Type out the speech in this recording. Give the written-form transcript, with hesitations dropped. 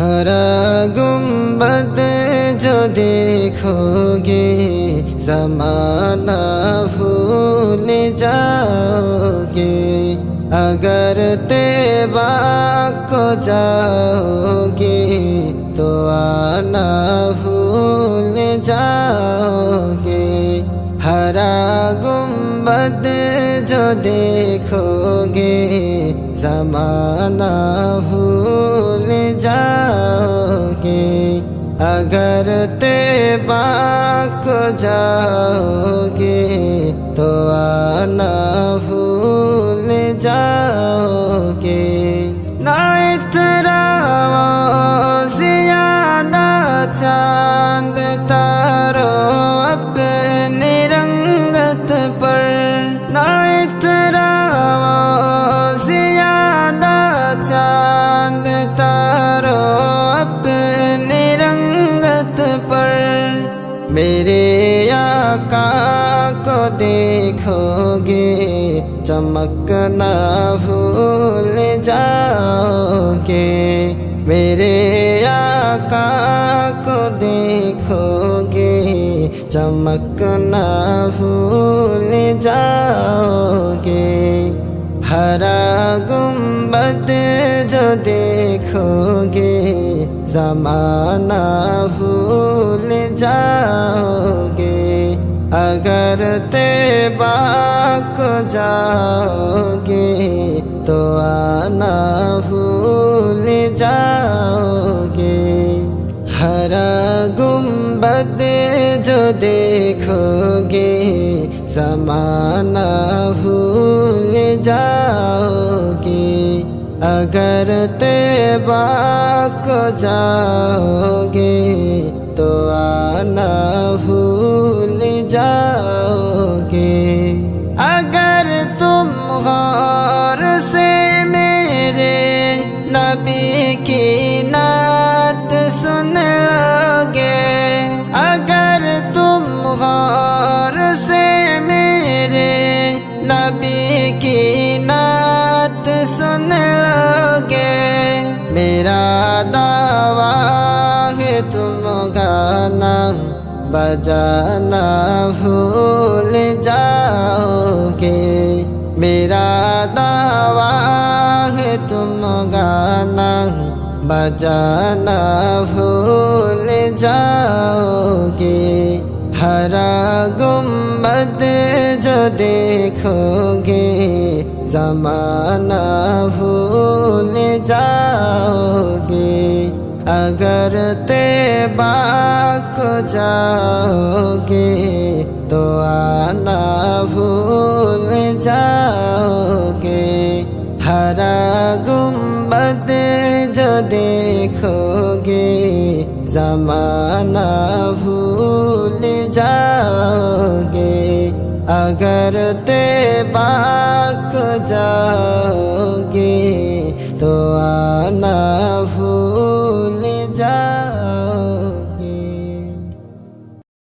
ہرا گنبد جو دیکھو گے زمانہ بھول جاؤ گے، اگر طیبہ کو جاؤ گے تو آنا بھول جاؤ گے۔ ہرا گنبد جو دیکھو گے زمانہ بھول جاؤ گے، اگر طیبہ کو جاؤ گے تو آنا بھول جاؤ گے۔ نہ اتراؤ زیادہ چاند تاروں اپنی رنگت پر، نہ اتراؤ زیادہ چاند تاروں اپنی رنگت پر، میرے آقا کو دیکھو گے چمکنا بھول جاؤ گے، میرے آقا کو دیکھو گے چمکنا بھول جاؤ گے۔ ہرا گنبد جو دیکھو گے زمانہ بھول جاؤ گے، اگر طیبہ کو جاؤ گے تو آنا بھول جاؤ گے۔ ہرا گنبد جو دیکھو گے زمانہ بھول جاؤ گے، اگر طیبہ کو جاؤ گے تو آنا بھول جاؤ گے۔ اگر تم غور سے میرے نبی کی نعت سن لوگے، اگر تم غور سے میرے نبی کی نعت سن لوگے، میرا دعویٰ ہے تم گانا بجانا بھول جاؤ گے، میرا دعویٰ ہے تم گانا بجانا بھول جاؤ گے۔ ہرا گنبد جو دیکھو گے زمانہ بھول جاؤ گے، اگر طیبہ کو جاؤ گے تو آنا بھول جاؤ گے۔ ہرا گنبد جو دیکھو گے زمانہ بھول جاؤ گے، اگر طیبہ کو جاؤ گے تو